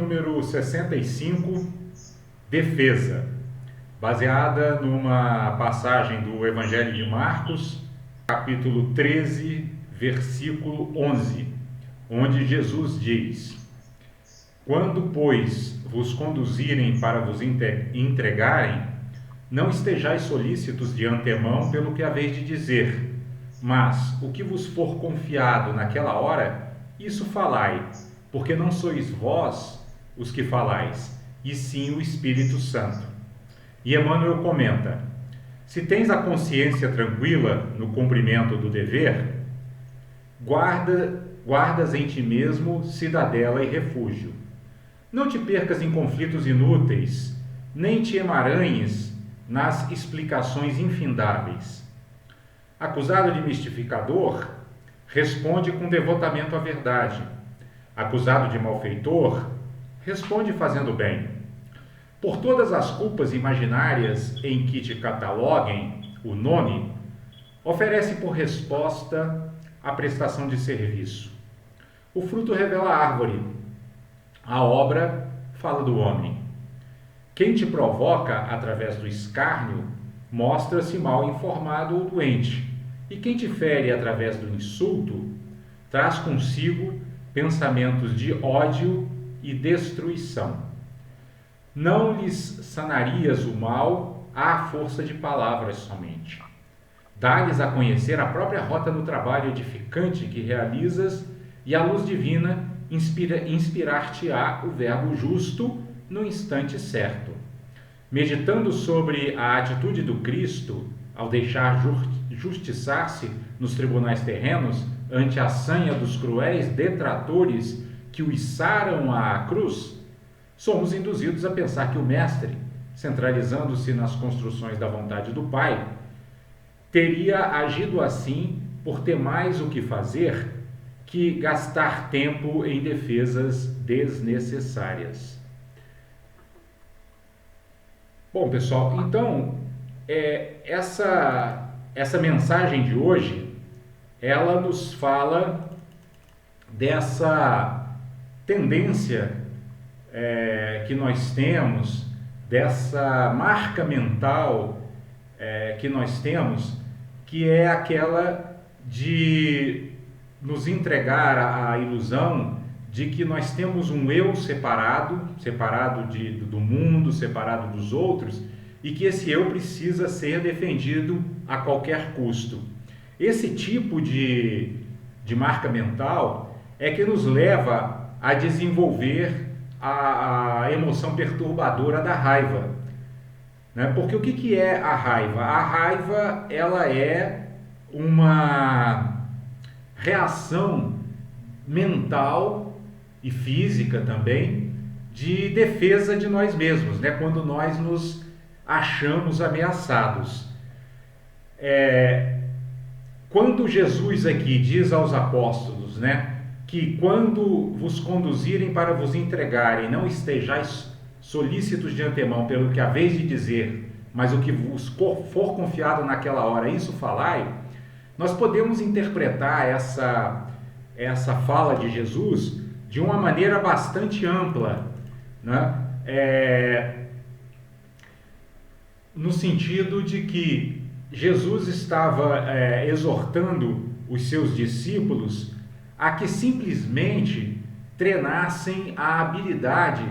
número 65, Defesa, baseada numa passagem do Evangelho de Marcos, capítulo 13, versículo 11, onde Jesus diz: Quando, pois, vos conduzirem para vos entregarem, não estejais solícitos de antemão pelo que haveis de dizer, mas o que vos for confiado naquela hora, isso falai, porque não sois vós os que falais, e sim o Espírito Santo. E Emmanuel comenta: se tens a consciência tranquila no cumprimento do dever, guardas em ti mesmo cidadela e refúgio. Não te percas em conflitos inúteis, nem te emaranhes nas explicações infindáveis. Acusado de mistificador, responde com devotamento à verdade. Acusado de malfeitor, responde fazendo bem. Por todas as culpas imaginárias em que te cataloguem o nome, oferece por resposta a prestação de serviço. O fruto revela a árvore, a obra fala do homem. Quem te provoca através do escárnio mostra-se mal informado ou doente, e quem te fere através do insulto traz consigo pensamentos de ódio e destruição. Não lhes sanarias o mal à força de palavras somente. Dá-lhes a conhecer a própria rota no trabalho edificante que realizas, e a luz divina inspirar-te-á o verbo justo no instante certo. Meditando sobre a atitude do Cristo ao deixar justiçar-se nos tribunais terrenos ante a sanha dos cruéis detratores que o içaram à cruz, somos induzidos a pensar que o Mestre, centralizando-se nas construções da vontade do Pai, teria agido assim por ter mais o que fazer que gastar tempo em defesas desnecessárias. Bom, pessoal, então, essa mensagem de hoje, ela nos fala dessa tendência que nós temos, dessa marca mental que nós temos, que é aquela de nos entregar à ilusão de que nós temos um eu separado do mundo, separado dos outros, e que esse eu precisa ser defendido a qualquer custo. Esse tipo de marca mental é que nos leva a desenvolver a emoção perturbadora da raiva, né? Porque o que é a raiva? A raiva, ela é uma reação mental e física também de defesa de nós mesmos, né? Quando nós nos achamos ameaçados. Quando Jesus aqui diz aos apóstolos, né, que quando vos conduzirem para vos entregarem, não estejais solícitos de antemão pelo que haveis de dizer, mas o que vos for confiado naquela hora, isso falai, nós podemos interpretar essa fala de Jesus de uma maneira bastante ampla, né? No sentido de que Jesus estava exortando os seus discípulos a que simplesmente treinassem a habilidade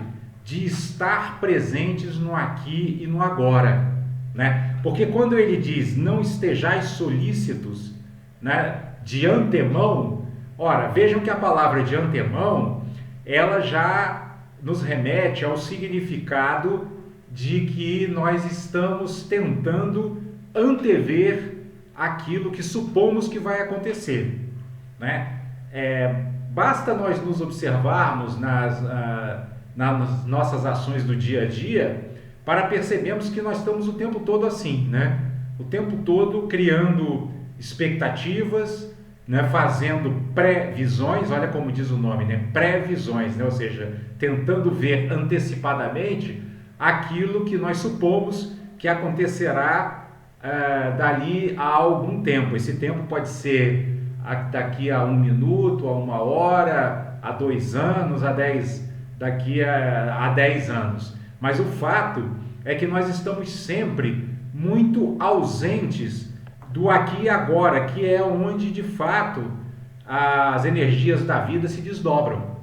de estar presentes no aqui e no agora, né? Porque quando ele diz não estejais solícitos, né, de antemão, ora, vejam que a palavra de antemão, ela já nos remete ao significado de que nós estamos tentando antever aquilo que supomos que vai acontecer, né? Basta nós nos observarmos nas nossas ações do dia a dia para percebermos que nós estamos o tempo todo assim, né? O tempo todo criando expectativas, né? Fazendo previsões, olha como diz o nome, né? Previsões, né? Ou seja, tentando ver antecipadamente aquilo que nós supomos que acontecerá dali a algum tempo. Esse tempo pode ser daqui a 1 minuto, a 1 hora, a 2 anos, a daqui a 10 anos. Mas o fato é que nós estamos sempre muito ausentes do aqui e agora, que é onde de fato as energias da vida se desdobram.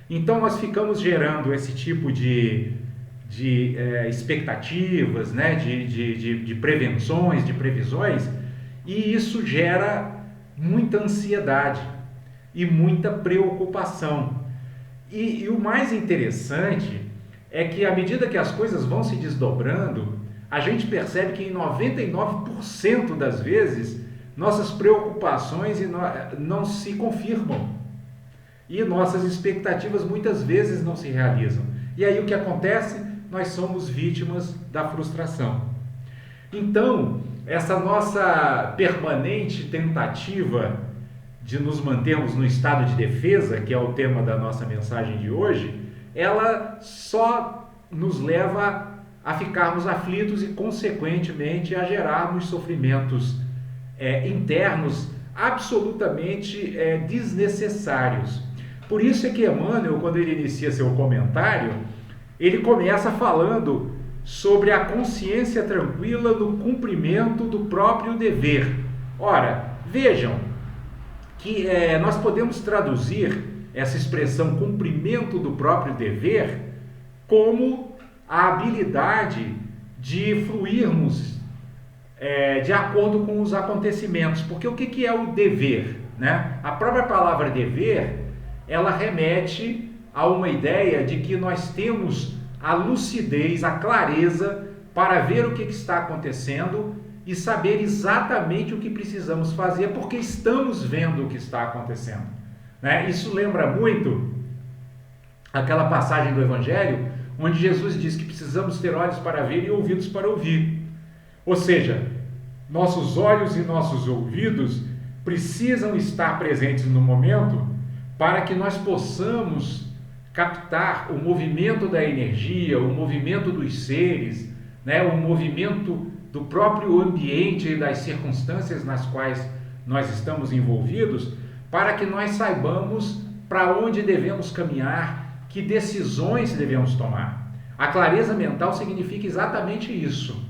Então nós ficamos gerando esse tipo de expectativas, né? de prevenções, de previsões, e isso gera muita ansiedade e muita preocupação. E o mais interessante é que à medida que as coisas vão se desdobrando, a gente percebe que em 99% das vezes nossas preocupações não se confirmam e nossas expectativas muitas vezes não se realizam. E aí o que acontece? Nós somos vítimas da frustração. Então, essa nossa permanente tentativa de nos mantermos no estado de defesa, que é o tema da nossa mensagem de hoje, ela só nos leva a ficarmos aflitos e, consequentemente, a gerarmos sofrimentos internos absolutamente desnecessários. Por isso é que Emmanuel, quando ele inicia seu comentário, ele começa falando sobre a consciência tranquila no cumprimento do próprio dever. Ora, vejam que nós podemos traduzir essa expressão cumprimento do próprio dever como a habilidade de fluirmos de acordo com os acontecimentos. Porque o que é o dever, né? A própria palavra dever, ela remete a uma ideia de que nós temos a lucidez, a clareza para ver o que está acontecendo e saber exatamente o que precisamos fazer, porque estamos vendo o que está acontecendo, né? Isso lembra muito aquela passagem do Evangelho onde Jesus diz que precisamos ter olhos para ver e ouvidos para ouvir. Ou seja, nossos olhos e nossos ouvidos precisam estar presentes no momento para que nós possamos captar o movimento da energia, o movimento dos seres, né? O movimento do próprio ambiente e das circunstâncias nas quais nós estamos envolvidos, para que nós saibamos para onde devemos caminhar, que decisões devemos tomar. A clareza mental significa exatamente isso,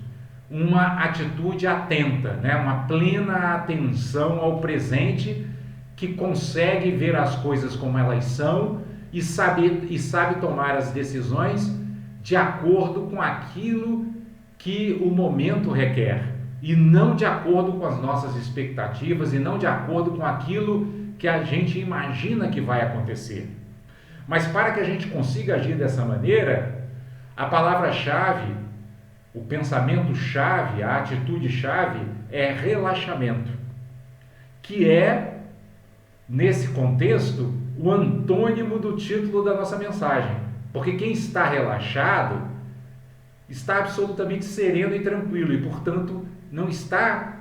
uma atitude atenta, né? Uma plena atenção ao presente, que consegue ver as coisas como elas são e sabe tomar as decisões de acordo com aquilo que o momento requer, e não de acordo com as nossas expectativas, e não de acordo com aquilo que a gente imagina que vai acontecer. Mas para que a gente consiga agir dessa maneira, a palavra-chave, o pensamento-chave, a atitude-chave é relaxamento, que é, nesse contexto, o antônimo do título da nossa mensagem. Porque quem está relaxado está absolutamente sereno e tranquilo e, portanto, não está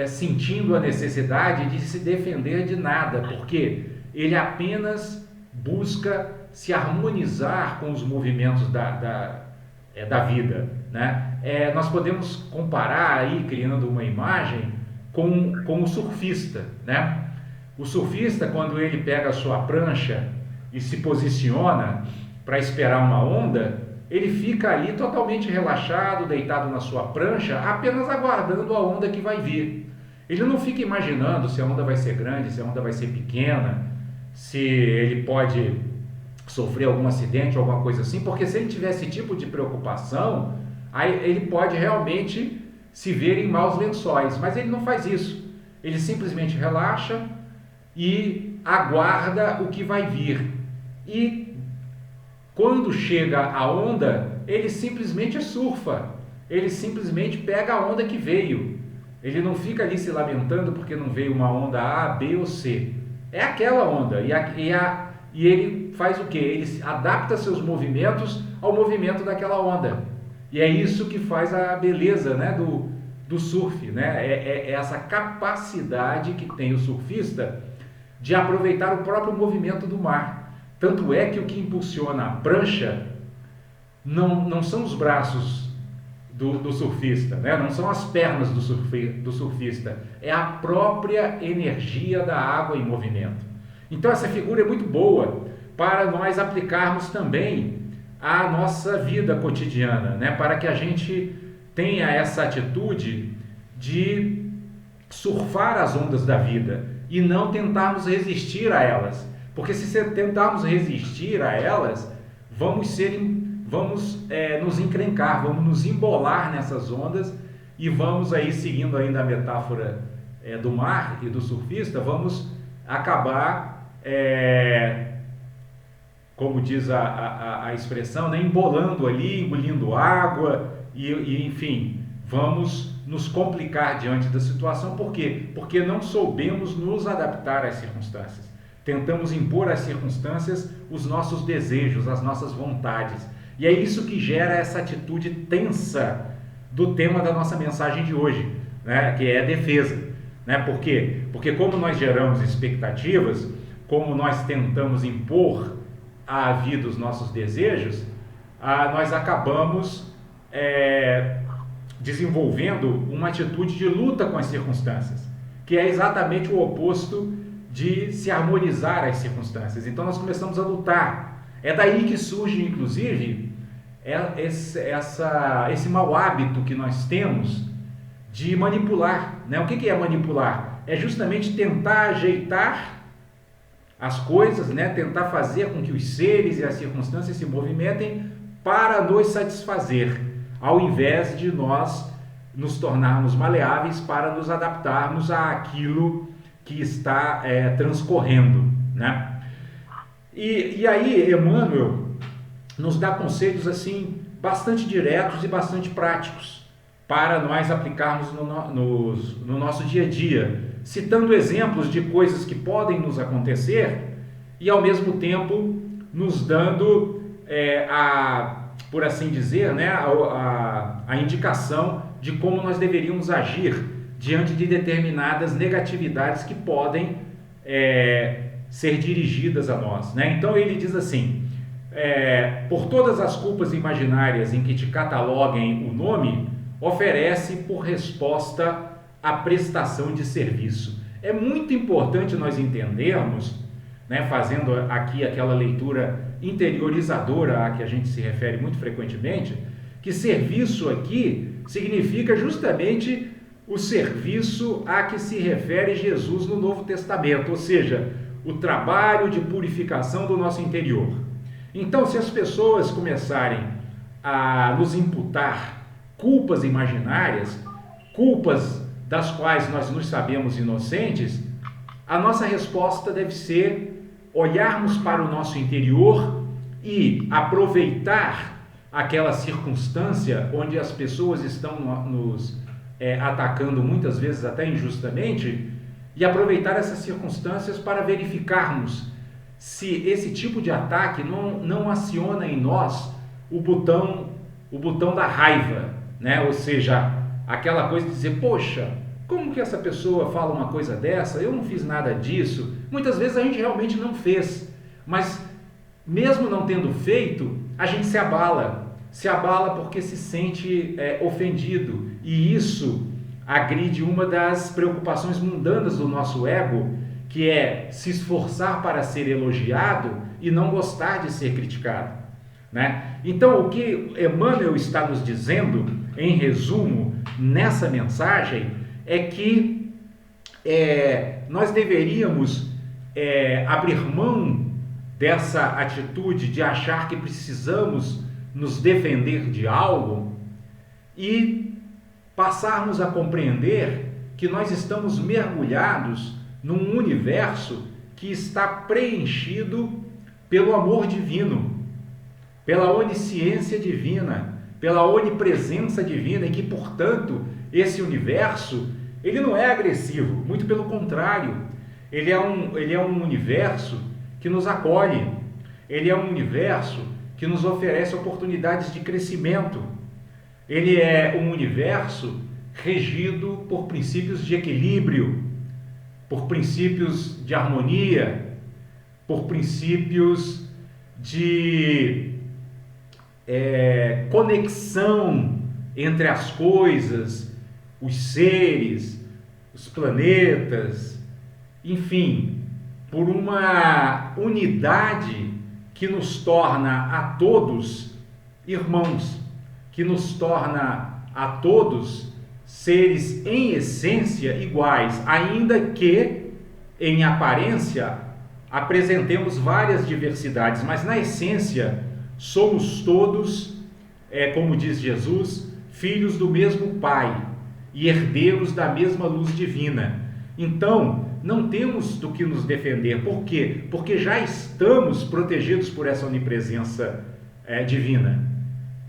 sentindo a necessidade de se defender de nada, porque ele apenas busca se harmonizar com os movimentos da vida, né? Nós podemos comparar aí, criando uma imagem, com o surfista, né? O surfista, quando ele pega a sua prancha e se posiciona para esperar uma onda, ele fica ali totalmente relaxado, deitado na sua prancha, apenas aguardando a onda que vai vir. Ele não fica imaginando se a onda vai ser grande, se a onda vai ser pequena, se ele pode sofrer algum acidente ou alguma coisa assim, porque se ele tiver esse tipo de preocupação, aí ele pode realmente se ver em maus lençóis, mas ele não faz isso. Ele simplesmente relaxa e aguarda o que vai vir. E quando chega a onda, ele simplesmente surfa, ele simplesmente pega a onda que veio. Ele não fica ali se lamentando porque não veio uma onda A, B ou C. É aquela onda. E ele faz o quê? Ele adapta seus movimentos ao movimento daquela onda. E é isso que faz a beleza, né, do surf, né? É essa capacidade que tem o surfista de aproveitar o próprio movimento do mar. Tanto é que o que impulsiona a prancha não são os braços do surfista, né? Não são as pernas do surfista, é a própria energia da água em movimento. Então essa figura é muito boa, para nós aplicarmos também à nossa vida cotidiana, né? Para que a gente tenha essa atitude de surfar as ondas da vida e não tentarmos resistir a elas, porque se tentarmos resistir a elas, vamos nos encrencar, vamos nos embolar nessas ondas e vamos aí, seguindo ainda a metáfora do mar e do surfista, vamos acabar, como diz a expressão, né, embolando ali, engolindo água e enfim, vamos nos complicar diante da situação. Por quê? Porque não soubemos nos adaptar às circunstâncias. Tentamos impor às circunstâncias os nossos desejos, as nossas vontades. E é isso que gera essa atitude tensa do tema da nossa mensagem de hoje, né? Que é a defesa. Né? Por quê? Porque como nós geramos expectativas, como nós tentamos impor à vida os nossos desejos, nós acabamos desenvolvendo uma atitude de luta com as circunstâncias, que é exatamente o oposto de se harmonizar às circunstâncias. Então nós começamos a lutar. É daí que surge, inclusive, esse mau hábito que nós temos de manipular. Né? O que é manipular? É justamente tentar ajeitar as coisas, né? Tentar fazer com que os seres e as circunstâncias se movimentem para nos satisfazer, ao invés de nós nos tornarmos maleáveis para nos adaptarmos àquilo que está transcorrendo, né? E aí Emmanuel nos dá conselhos assim bastante diretos e bastante práticos para nós aplicarmos no nosso dia a dia, citando exemplos de coisas que podem nos acontecer e ao mesmo tempo nos dando por assim dizer, né, a indicação de como nós deveríamos agir diante de determinadas negatividades que podem ser dirigidas a nós, né? Então ele diz assim: por todas as culpas imaginárias em que te cataloguem o nome, oferece por resposta a prestação de serviço. É muito importante nós entendermos, né, fazendo aqui aquela leitura interiorizadora a que a gente se refere muito frequentemente, que serviço aqui significa justamente o serviço a que se refere Jesus no Novo Testamento, ou seja, o trabalho de purificação do nosso interior. Então, se as pessoas começarem a nos imputar culpas imaginárias, culpas das quais nós nos sabemos inocentes, a nossa resposta deve ser olharmos para o nosso interior e aproveitar aquela circunstância onde as pessoas estão nos atacando muitas vezes até injustamente, e aproveitar essas circunstâncias para verificarmos se esse tipo de ataque não aciona em nós o botão da raiva, né? Ou seja, aquela coisa de dizer, poxa, como que essa pessoa fala uma coisa dessa? Eu não fiz nada disso. Muitas vezes a gente realmente não fez, mas mesmo não tendo feito, a gente se abala porque se sente ofendido, e isso agride uma das preocupações mundanas do nosso ego, que é se esforçar para ser elogiado e não gostar de ser criticado, né? Então, o que Emmanuel está nos dizendo, em resumo, nessa mensagem, é que nós deveríamos abrir mão dessa atitude de achar que precisamos nos defender de algo e passarmos a compreender que nós estamos mergulhados num universo que está preenchido pelo amor divino, pela onisciência divina, pela onipresença divina, e que, portanto, esse universo, ele não é agressivo, muito pelo contrário, ele é um universo que nos acolhe, ele é um universo que nos oferece oportunidades de crescimento, ele é um universo regido por princípios de equilíbrio, por princípios de harmonia, por princípios de conexão entre as coisas, os seres, os planetas, enfim, por uma unidade que nos torna a todos irmãos, que nos torna a todos seres em essência iguais, ainda que em aparência apresentemos várias diversidades, mas na essência somos todos, como diz Jesus, filhos do mesmo Pai e herdeiros da mesma luz divina. Então, não temos do que nos defender. Por quê? Porque já estamos protegidos por essa onipresença divina.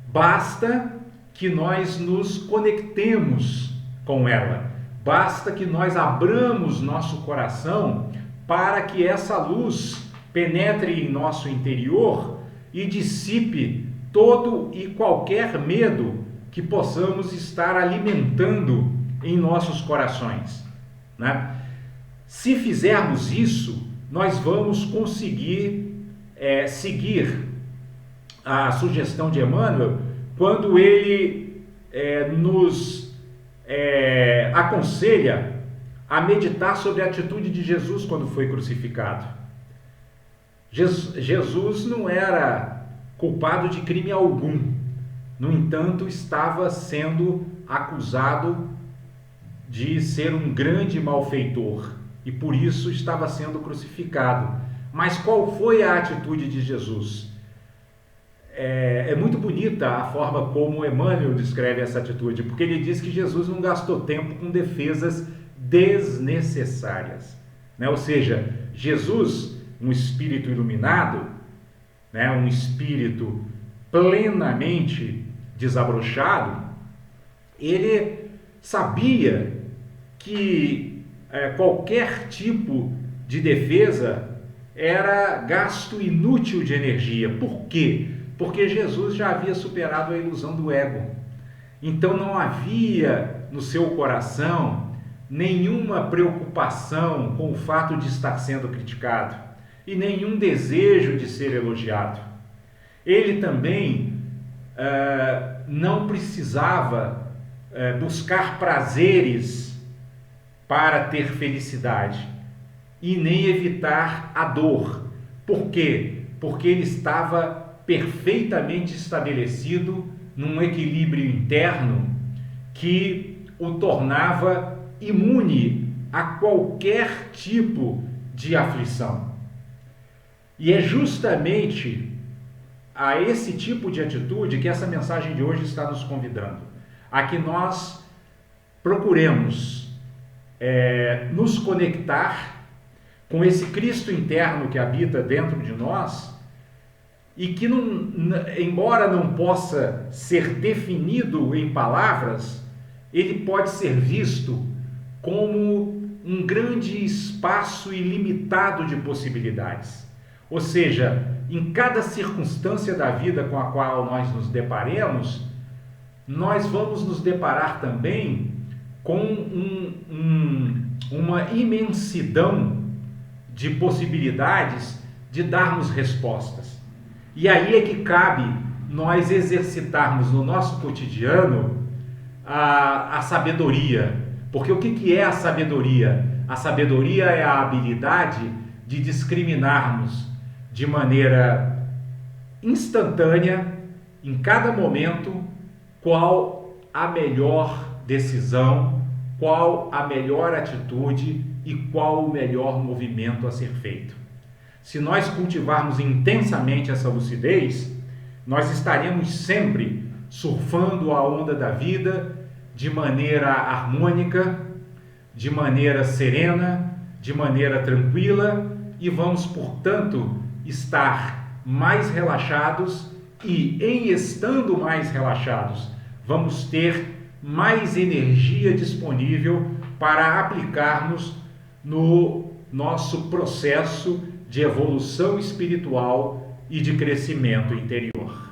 Basta que nós nos conectemos com ela. Basta que nós abramos nosso coração para que essa luz penetre em nosso interior e dissipe todo e qualquer medo que possamos estar alimentando em nossos corações, né? Se fizermos isso, nós vamos conseguir seguir a sugestão de Emmanuel quando ele nos aconselha a meditar sobre a atitude de Jesus quando foi crucificado. Jesus não era culpado de crime algum, no entanto, estava sendo acusado de ser um grande malfeitor e por isso estava sendo crucificado. Mas qual foi a atitude de Jesus? É muito bonita a forma como Emmanuel descreve essa atitude, porque ele diz que Jesus não gastou tempo com defesas desnecessárias, né? Ou seja, Jesus, um espírito iluminado, né? Um espírito plenamente desabrochado, ele sabia que qualquer tipo de defesa era gasto inútil de energia. Por quê? Porque Jesus já havia superado a ilusão do ego. Então não havia no seu coração nenhuma preocupação com o fato de estar sendo criticado e nenhum desejo de ser elogiado. Ele também não precisava buscar prazeres para ter felicidade e nem evitar a dor. Por quê? Porque ele estava perfeitamente estabelecido num equilíbrio interno que o tornava imune a qualquer tipo de aflição. E é justamente a esse tipo de atitude que essa mensagem de hoje está nos convidando, a que nós procuremos nos conectar com esse Cristo interno que habita dentro de nós e que, embora não possa ser definido em palavras, ele pode ser visto como um grande espaço ilimitado de possibilidades. Ou seja, em cada circunstância da vida com a qual nós nos deparemos, nós vamos nos deparar também com uma imensidão de possibilidades de darmos respostas. E aí é que cabe nós exercitarmos no nosso cotidiano a sabedoria. Porque o que é a sabedoria? A sabedoria é a habilidade de discriminarmos de maneira instantânea, em cada momento, qual a melhor decisão, qual a melhor atitude e qual o melhor movimento a ser feito. Se nós cultivarmos intensamente essa lucidez, nós estaremos sempre surfando a onda da vida de maneira harmônica, de maneira serena, de maneira tranquila e vamos, portanto, estar mais relaxados e, em estando mais relaxados, vamos ter mais energia disponível para aplicarmos no nosso processo de evolução espiritual e de crescimento interior.